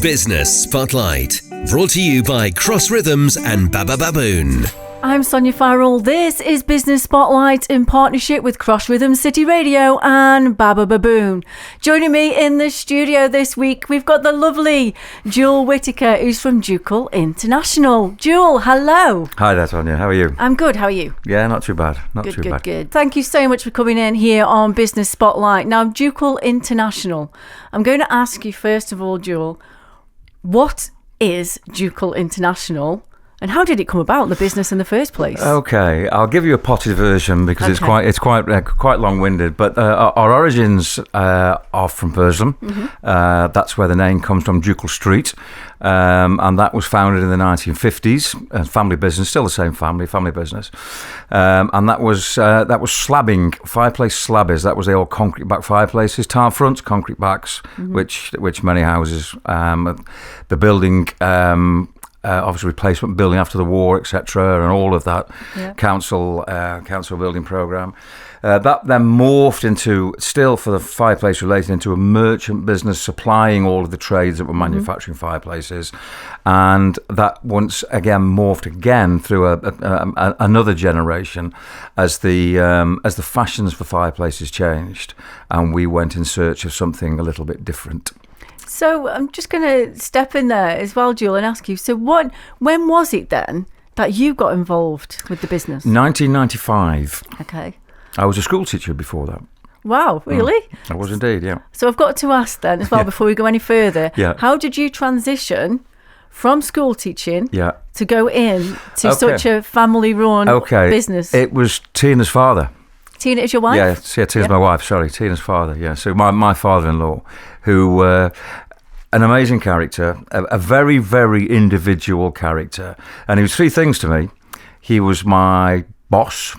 Business Spotlight, brought to you by Cross Rhythms and Baba Baboon. I'm Sonya Farrell. This is Business Spotlight in partnership with Cross Rhythms City Radio and Baba Baboon. Joining me in the studio this week, we've got the lovely Jule Whittaker, who's from Ducal International. Jule, hello. Hi there, Sonya. How are you? I'm good. How are you? Yeah, not too bad. Good. Thank you so much for coming in here on Business Spotlight. Now, Ducal International. I'm going to ask you, first of all, Jule, what is Ducal International? And how did it come about, the business in the first place? Okay, I'll give you a potted version because it's quite long-winded. But our origins are from Burslem. Mm-hmm. That's where the name comes from, Ducal Street, and that was founded in the 1950s. Family business, still the same family business, and that was slabbing, fireplace slabbies. That was the old concrete back fireplaces, tile fronts, concrete backs, mm-hmm. which many houses, the building. Obviously replacement building after the war, etc., and all of that council building program. That then morphed into, still for the fireplace related, into a merchant business supplying all of the trades that were manufacturing fireplaces, and that once again morphed again through another generation as the fashions for fireplaces changed, and we went in search of something a little bit different. So I'm just going to step in there as well, Jule, and ask you, so when was it then that you got involved with the business? 1995. Okay. I was a school teacher before that. Wow, really? I was indeed, yeah. So I've got to ask then as well, before we go any further, how did you transition from school teaching to go in to such a family-run business? It was Tina's father. Tina is your wife? Yeah, Tina's my wife, sorry, Tina's father, yeah. So my father-in-law, who, an amazing character, a very, very individual character. And he was three things to me. He was my boss,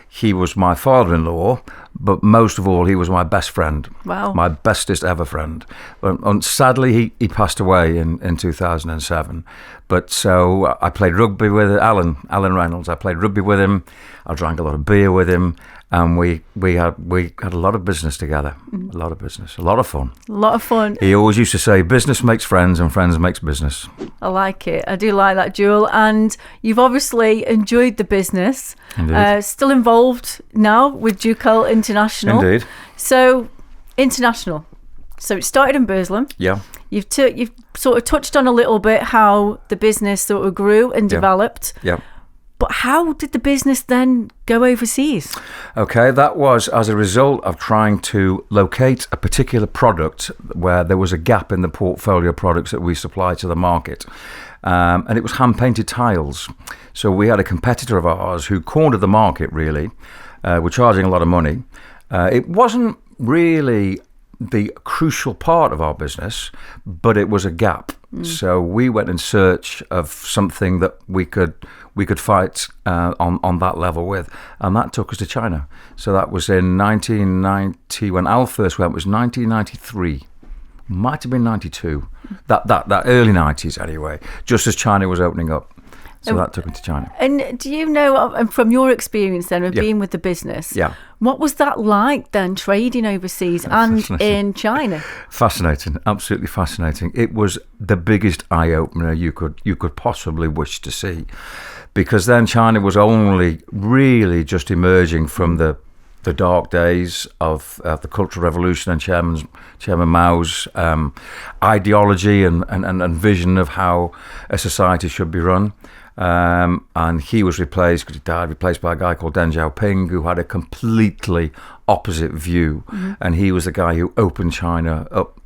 he was my father-in-law, but most of all, he was my best friend. Wow. My bestest ever friend. And sadly, he passed away in 2007. But so I played rugby with Alan Reynolds. I played rugby with him. I drank a lot of beer with him. And we had a lot of business together, a lot of business, a lot of fun. A lot of fun. He always used to say, business makes friends and friends makes business. I like it. I do like that, Jule. And you've obviously enjoyed the business. Indeed. Still involved now with Ducal International. Indeed. So, international. So it started in Burslem. Yeah. You've sort of touched on a little bit how the business sort of grew and developed. Yeah. But how did the business then go overseas? Okay, that was as a result of trying to locate a particular product where there was a gap in the portfolio of products that we supply to the market. And it was hand-painted tiles. So we had a competitor of ours who cornered the market, really. We're charging a lot of money. It wasn't really the crucial part of our business, but it was a gap. So we went in search of something that we could fight on that level with, and that took us to China. So that was in 1990 when Al first went. It was 1993, might have been 92. That early 90s anyway. Just as China was opening up. So that took me to China. And do you know, from your experience then of being with the business, what was that like then, trading overseas and in China? Fascinating, absolutely fascinating. It was the biggest eye-opener you could possibly wish to see, because then China was only really just emerging from the dark days of the Cultural Revolution and Chairman Mao's ideology and vision of how a society should be run. And he was replaced, because he died, replaced by a guy called Deng Xiaoping, who had a completely opposite view. And he was the guy who opened China up.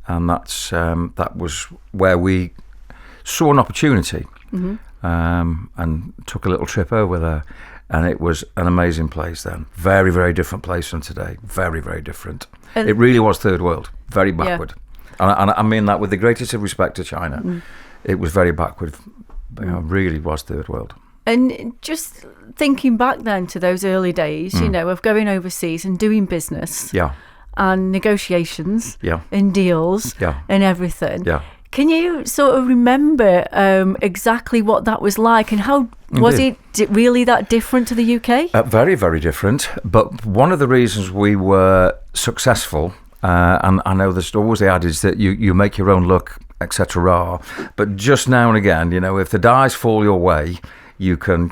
And that was where we saw an opportunity and took a little trip over there. And it was an amazing place then. Very, very different place from today. Very, very different. It really was third world, very backward. And I mean that with the greatest of respect to China. It was very backward. Really was third world. And just thinking back then to those early days, of going overseas and doing business and negotiations and deals and everything. Yeah. Can you sort of remember exactly what that was like, and how was it really that different to the UK? Very, very different. But one of the reasons we were successful, and I know there's always the adage that you make your own luck etc. are. But just now and again, if the dice fall your way, you can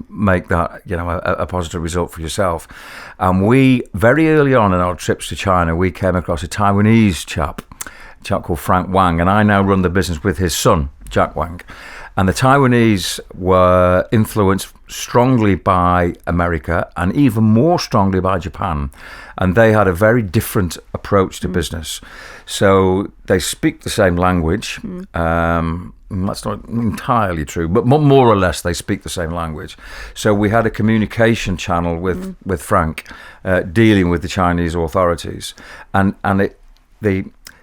make that, a positive result for yourself. And we, very early on in our trips to China, we came across a Taiwanese chap called Frank Wang, and I now run the business with his son, Jack Wang. And the Taiwanese were influenced strongly by America and even more strongly by Japan. And they had a very different approach to business. So they speak the same language. That's not entirely true, but more or less they speak the same language. So we had a communication channel with Frank dealing with the Chinese authorities. And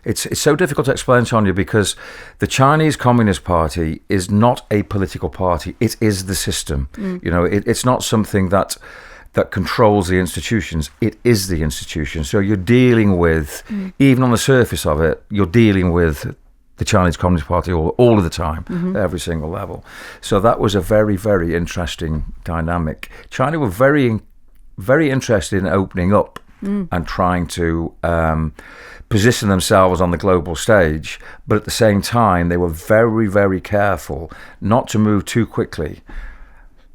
it's so difficult to explain, Sonya, because the Chinese Communist Party is not a political party. It is the system. It's not something that controls the institutions. It is the institution. So you're dealing with, even on the surface of it, you're dealing with the Chinese Communist Party all of the time, every single level. So that was a very, very interesting dynamic. China were very, very interested in opening up and trying to position themselves on the global stage, but at the same time they were very, very careful not to move too quickly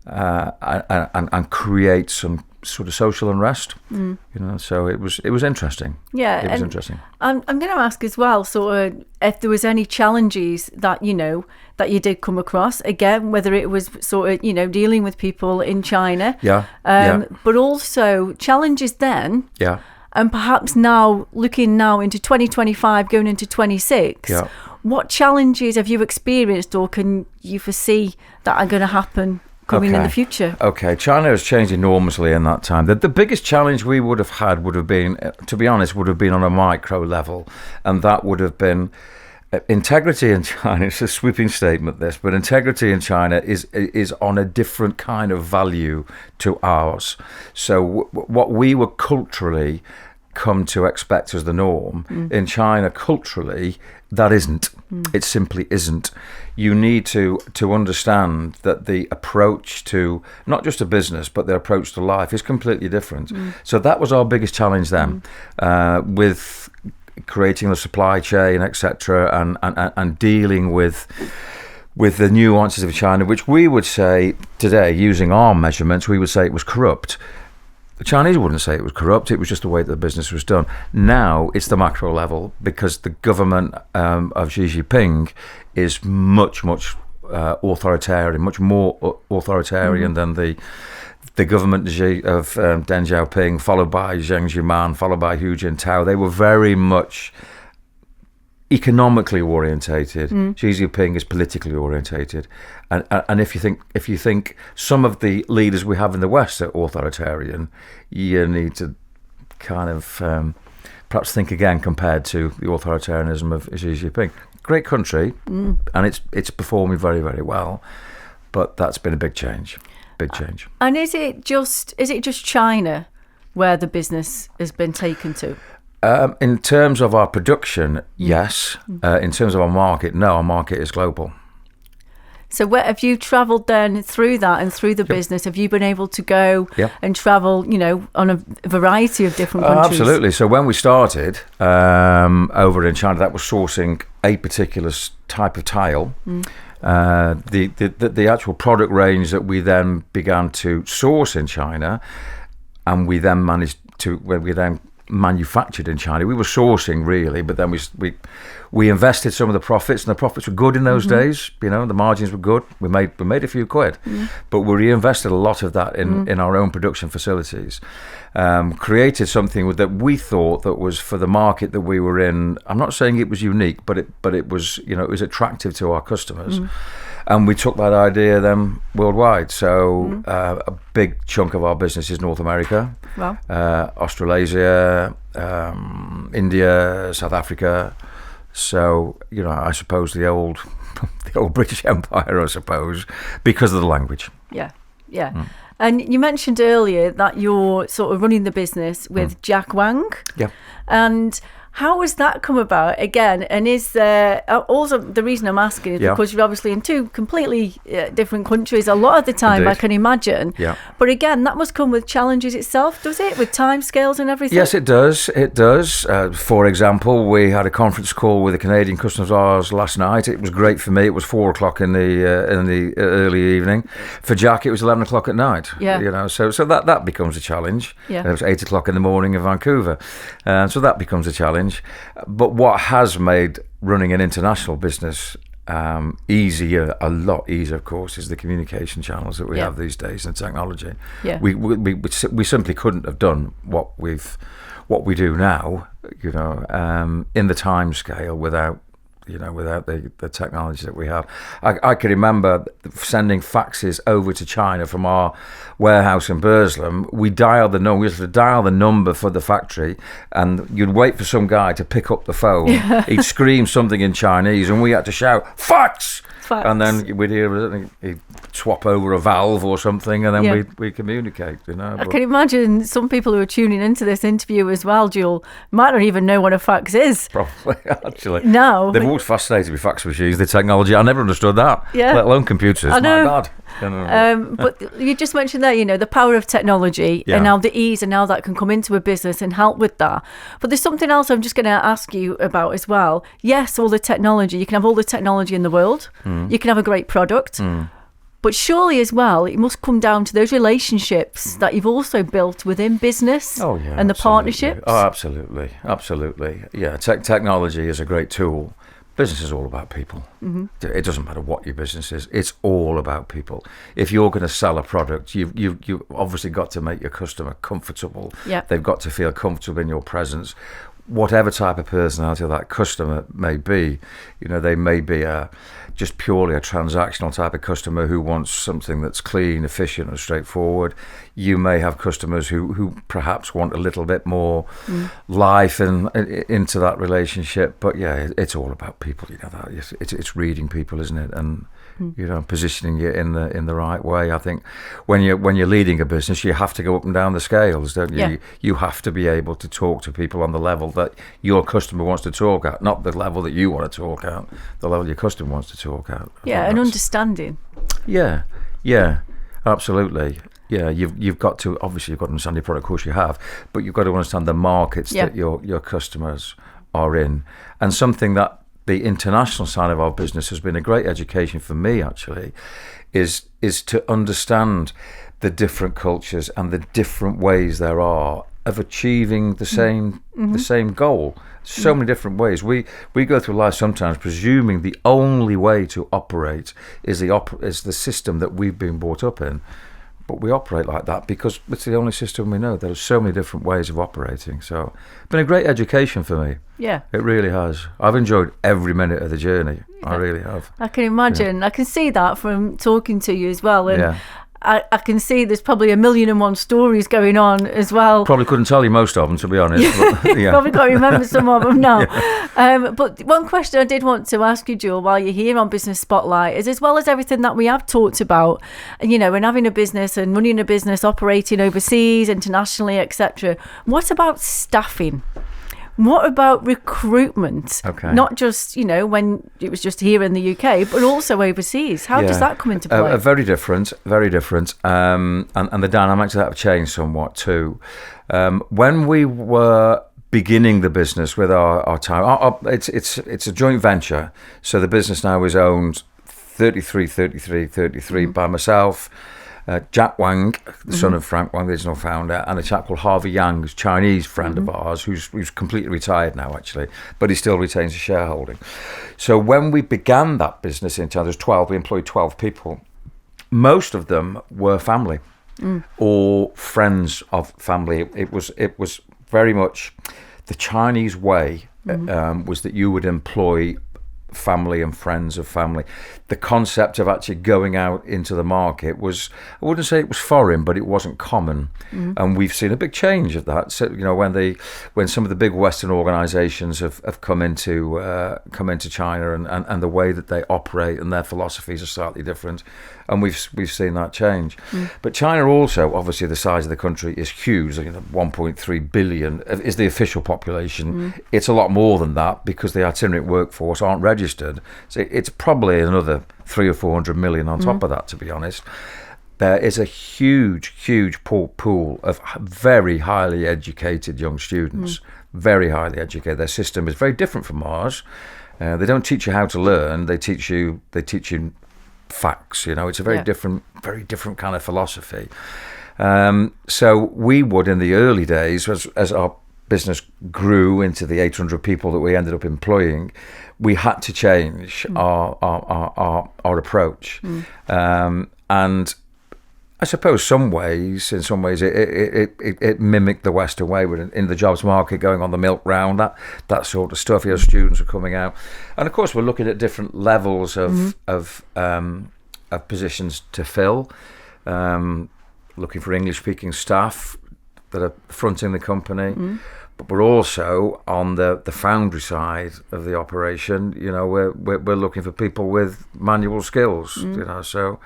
and create some sort of social unrest. So it was interesting. Yeah, it was interesting. I'm going to ask as well, sort of, if there was any challenges that that you did come across, again, whether it was sort of dealing with people in China, but also challenges then. Yeah. And perhaps now, looking now into 2025, going into 26, what challenges have you experienced or can you foresee that are going to happen coming in the future? Okay, China has changed enormously in that time. The biggest challenge we would have had would have been, to be honest, would have been on a micro level. And that would have been integrity in China. It's a sweeping statement, this, but integrity in China is on a different kind of value to ours. So what we were culturally come to expect as the norm, in China culturally, that isn't. It simply isn't. You need to understand that the approach to not just a business, but the approach to life is completely different. So that was our biggest challenge then, with creating the supply chain, etc., and dealing with the nuances of China, which we would say today, using our measurements, we would say it was corrupt. The Chinese wouldn't say it was corrupt. It was just the way that the business was done. Now it's the macro level, because the government of Xi Jinping is much authoritarian, much more authoritarian than the government of Deng Xiaoping, followed by Zheng Zhiman, followed by Hu Jintao. They were very much economically orientated. Xi Jinping is politically orientated, and if you think some of the leaders we have in the West are authoritarian, you need to kind of perhaps think again compared to the authoritarianism of Xi Jinping. Great country, and it's performing very, very well, but that's been a big change. Big change. And is it just China where the business has been taken to? In terms of our production, yes. In terms of our market, no. Our market is global. So where have you travelled then through that and through the business? Have you been able to go and travel, on a variety of different countries? Absolutely. So when we started over in China, that was sourcing a particular type of tile. The actual product range that we then began to source in China, and we then manufactured in China. We were sourcing really, but then we invested some of the profits, and the profits were good in those days. The margins were good. We made a few quid, but we reinvested a lot of that in our own production facilities. Created something that we thought that was for the market that we were in. I'm not saying it was unique, but it was it was attractive to our customers. And we took that idea then worldwide. So a big chunk of our business is North America, Australasia, India, South Africa. So, I suppose the old British Empire, I suppose, because of the language. Yeah. And you mentioned earlier that you're sort of running the business with Jack Wang. Yeah. And How has that come about again? And is there also, the reason I'm asking is because you're obviously in two completely different countries a lot of the time. Indeed. I can imagine. Yeah. But again, that must come with challenges itself, does it? With timescales and everything. Yes, it does. It does. For example, we had a conference call with a Canadian customer of ours last night. It was great for me. It was 4:00 in the early evening. For Jack, it was 11:00 at night. Yeah. You know, so that becomes a challenge. Yeah. It was 8:00 in the morning in Vancouver, so that becomes a challenge. But what has made running an international business easier, a lot easier, of course, is the communication channels that we have these days and technology. Yeah. We simply couldn't have done what we do now, you know, in the time scale without the technology that we have. I can remember sending faxes over to China from our warehouse in Burslem. We used to dial the number for the factory, and you'd wait for some guy to pick up the phone. He'd scream something in Chinese, and we had to shout, "Fax!" And then we'd hear he'd swap over a valve or something, and then we'd communicate. You know, I can imagine some people who are tuning into this interview as well, Jule, might not even know what a fax is. Probably, actually. No. They've always fascinated with fax machines, the technology. I never understood that, let alone computers. I know. My God. But you just mentioned there, you know, the power of technology and how the ease and how that can come into a business and help with that. But there's something else I'm just going to ask you about as well. Yes, all the technology. You can have all the technology in the world. You can have a great product. But surely as well, it must come down to those relationships that you've also built within business and the partnerships. Oh, absolutely. Yeah, technology is a great tool. Business is all about people. It doesn't matter what your business is. It's all about people. If you're going to sell a product, you've obviously got to make your customer comfortable. Yep. They've got to feel comfortable in your presence. Whatever type of personality that customer may be, you know, they may be just purely a transactional type of customer who wants something that's clean, efficient, and straightforward. You may have customers who perhaps want a little bit more life into that relationship. But yeah, it's all about people. You know, that it's reading people, isn't it? And you know, positioning it in the right way. I think when you're leading a business, you have to go up and down the scales, don't you? Yeah. You have to be able to talk to people on the level that your customer wants to talk at, not the level that you want to talk at, the level your customer wants to talk at. Yeah, and understanding. Yeah, absolutely. Yeah, you've got to understand your product, of course you have, but you've got to understand the markets that your customers are in. And something that the international side of our business has been a great education for me, actually, is to understand the different cultures and the different ways there are of achieving the same goal. So many different ways. We go through life sometimes presuming the only way to operate is the system that we've been brought up in. But we operate like that because it's the only system we know. There are so many different ways of operating. So it's been a great education for me. Yeah. It really has. I've enjoyed every minute of the journey. Yeah. I really have. I can imagine. Yeah. I can see that from talking to you as well. And I can see there's probably 1,000,001 stories going on as well. Probably couldn't tell you most of them, to be honest. But, probably can't remember some of them now. But one question I did want to ask you, Jule, while you're here on Business Spotlight, is as well as everything that we have talked about, you know, and having a business and running a business, operating overseas, internationally, etc. What about staffing? What about recruitment? Okay. Not just, you know, when it was just here in the UK, but also overseas. How does that come into play? Very different. And the dynamics of that have changed somewhat too. When we were beginning the business with our time, it's a joint venture. So the business now is owned 33 by myself, Jack Wang, the son of Frank Wang, the original founder, and a chap called Harvey Yang, who's a Chinese friend of ours, who's completely retired now, actually, but he still retains a shareholding. So when we began that business in China, we employed 12 people. Most of them were family or friends of family. It was very much the Chinese way was that you would employ family and friends of family. The concept of actually going out into the market was, I wouldn't say it was foreign, but it wasn't common. And we've seen a big change of that. So, when some of the big Western organisations have come into China and the way that they operate and their philosophies are slightly different, and we've seen that change. But China also, obviously, the size of the country is huge. 1.3 billion is the official population. It's a lot more than that because the itinerant workforce aren't registered. So it's probably another 300 or 400 million on top of that, to be honest. There is a huge pool of very highly educated young students, very highly educated. Their system is very different from ours. They don't teach you how to learn. They teach you facts. It's a very different kind of philosophy. So we would, in the early days, as our business grew into the 800 people that we ended up employing, we had to change our approach. And I suppose in some ways it mimicked the Western way. In the jobs market, going on the milk round, that sort of stuff. Students are coming out, and of course we're looking at different levels of positions to fill. Looking for English-speaking staff that are fronting the company, but we're also on the foundry side of the operation. We're looking for people with manual skills. So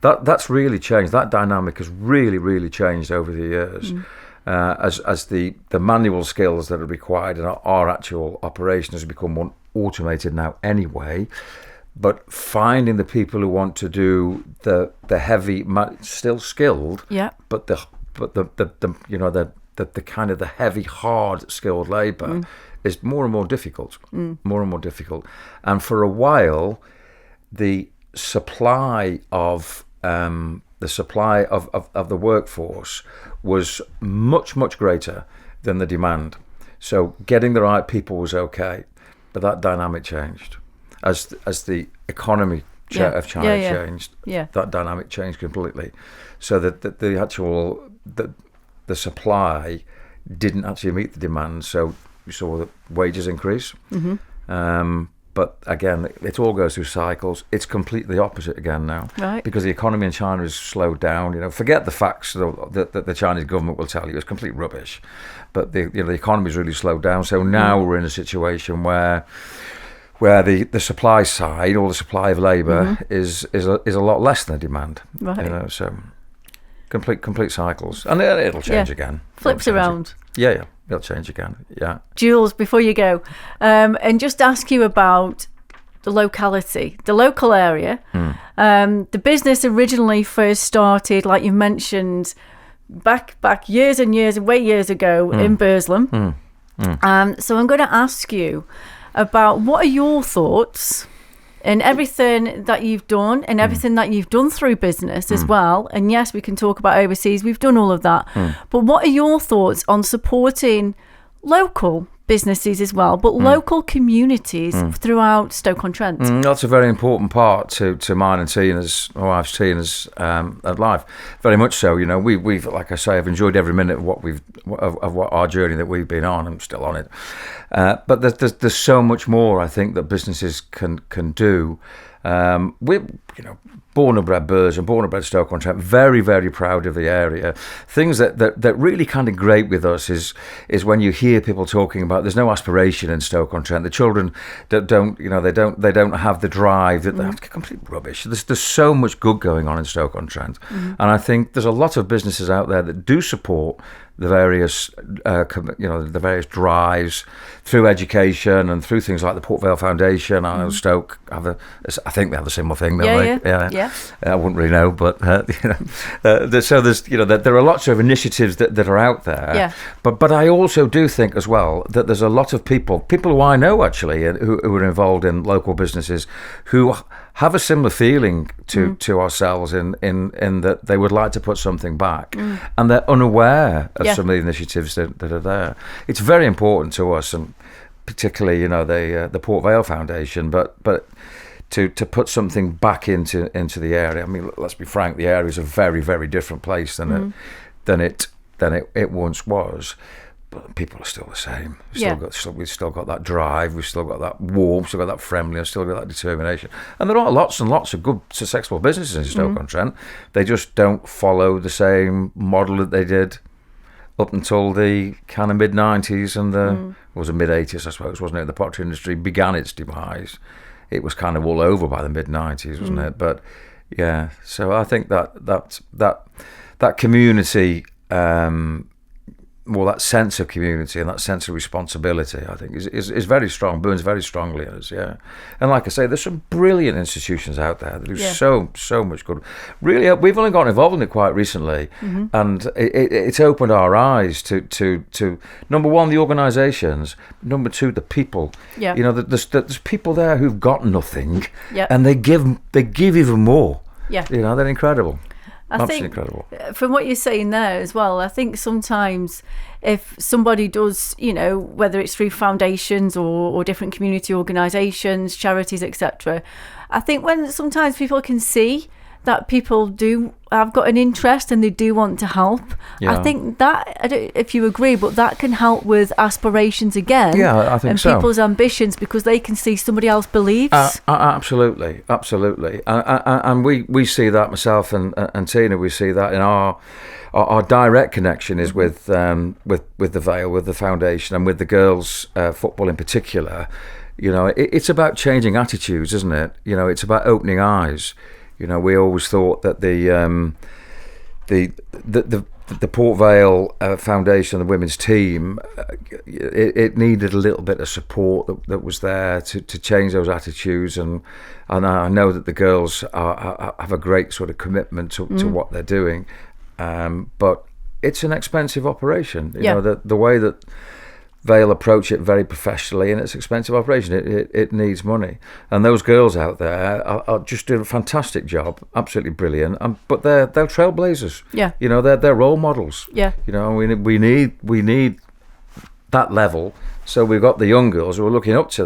that's really changed. That dynamic has really changed over the years. As the manual skills that are required in our actual operation has become more automated now anyway. But finding the people who want to do the heavy, still skilled, but the kind of the heavy, hard skilled labour is more and more difficult. And for a while, the supply of the workforce was much greater than the demand. So getting the right people was okay, but that dynamic changed. As the economy of China changed, that dynamic changed completely. So that the actual the supply didn't actually meet the demand. So we saw the wages increase. But again, it all goes through cycles. It's completely opposite again now, because the economy in China has slowed down. Forget the facts that the Chinese government will tell you. It's complete rubbish. But the economy's really slowed down. So now we're in a situation where the supply side, or the supply of labour, is a lot less than the demand. So complete cycles, and it'll change again. Flips around. It'll change again. Jules, before you go, and just ask you about the locality, the local area. The business originally first started, like you mentioned, back years and years, way years ago in Burslem. So I'm going to ask you about what are your thoughts and everything that you've done and everything that you've done through business as well. And yes, we can talk about overseas. We've done all of that. But what are your thoughts on supporting local businesses as well, but local communities throughout Stoke-on-Trent? That's a very important part to mine and Tina's, my wife's Tina's life. Very much so. We've, like I say, I've enjoyed every minute of what our journey that we've been on. I'm still on it. But there's so much more I think that businesses can do. We're born and bred Burslem, born and bred Stoke-on-Trent, very, very proud of the area. Things that really kind of grate with us is when you hear people talking about there's no aspiration in Stoke-on-Trent. The children don't have the drive. That that's complete rubbish. There's so much good going on in Stoke-on-Trent, and I think there's a lot of businesses out there that do support the various drives through education and through things like the Port Vale Foundation. I know Stoke I think they have a similar thing, don't they? Yeah. I wouldn't really know, but so there's there are lots of initiatives that are out there. Yeah. But I also do think as well that there's a lot of people who I know actually who are involved in local businesses who have a similar feeling to ourselves in that they would like to put something back, and they're unaware of some of the initiatives that are there. It's very important to us, and particularly the Port Vale Foundation, but to put something back into the area. I mean, let's be frank, the area is a very, very different place than it once was. But people are still the same. We've still got that drive. We've still got that warmth. We've still got that friendliness. Still got that determination. And there are lots and lots of good, successful businesses in Stoke-on-Trent. They just don't follow the same model that they did up until the kind of mid-90s and it was the mid-80s, I suppose, wasn't it? The pottery industry began its demise. It was kind of all over by the mid-90s, wasn't it? But yeah, so I think that community. Well, that sense of community and that sense of responsibility, I think, is very strong, burns very strongly in us, yeah. And like I say, there's some brilliant institutions out there that do so much good. Really, we've only gotten involved in it quite recently, and it's opened our eyes to number one, the organisations, number two, the people. Yeah. You know, there's people there who've got nothing, and they give even more. Yeah. You know, they're incredible. I think incredible. From what you're saying there as well, I think sometimes if somebody does, you know, whether it's through foundations or different community organisations, charities, etc., I think when sometimes people can see that people do have got an interest and they do want to help. I think that, I don't know if you agree, but that can help with aspirations again. Yeah, I think and so. And people's ambitions, because they can see somebody else believes. Absolutely. And we see that, myself and Tina, we see that in our direct connection is with the Vale, with the foundation, and with the girls' football in particular. You know, it's about changing attitudes, isn't it? You know, it's about opening eyes. You know, we always thought that the Port Vale Foundation, the women's team, it needed a little bit of support that was there to change those attitudes, and I know that the girls have a great sort of commitment to what they're doing, but it's an expensive operation. You know, the way that Vale approach it very professionally, and it's an expensive operation. It needs money, and those girls out there are just doing a fantastic job, absolutely brilliant. But they're trailblazers. Yeah, you know, they're role models. Yeah, you know, we need that level. So we've got the young girls who are looking up to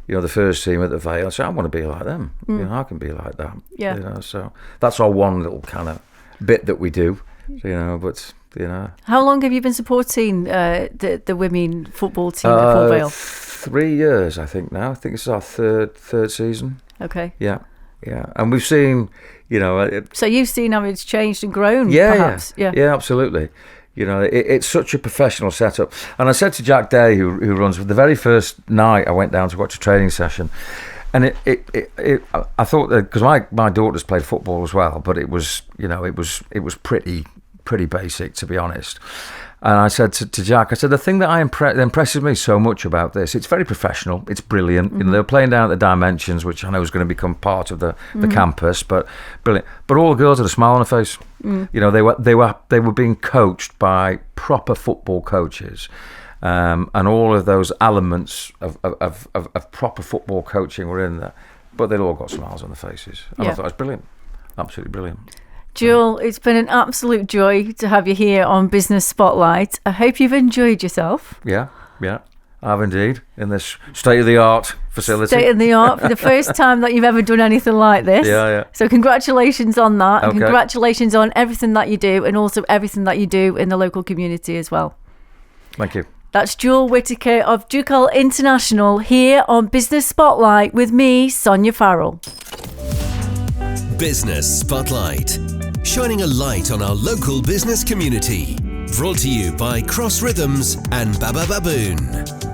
the first team at the Vale. So I want to be like them. You know, I can be like that. Yeah, you know, so that's our one little kind of bit that we do. So, you know, but. You know. How long have you been supporting the women football team at Port Vale? 3 years, I think now. I think it's our third season. Okay. Yeah, and we've seen, you know. So you've seen how it's changed and grown, perhaps. Yeah, absolutely. You know, it's such a professional setup. And I said to Jack Day, who runs, the very first night I went down to watch a training session. And I thought that, because my daughters played football as well, but it was pretty basic, to be honest. And I said to Jack, I said, the thing that impresses me so much about this, it's very professional, it's brilliant. You know, they're playing down at the Dimensions, which I know is going to become part of the campus, but brilliant. But all the girls had a smile on their face. You know, they were being coached by proper football coaches, and all of those elements of proper football coaching were in there. But they'd all got smiles on their faces, and I thought it was brilliant, absolutely brilliant. Jule, it's been an absolute joy to have you here on Business Spotlight. I hope you've enjoyed yourself. Yeah, I have indeed, in this state-of-the-art facility. State-of-the-art, for the first time that you've ever done anything like this. Yeah. So congratulations on that, and congratulations on everything that you do, and also everything that you do in the local community as well. Thank you. That's Jule Whittaker of Ducal International here on Business Spotlight with me, Sonya Farrell. Business Spotlight, shining a light on our local business community. Brought to you by Cross Rhythms and Baba Baboon.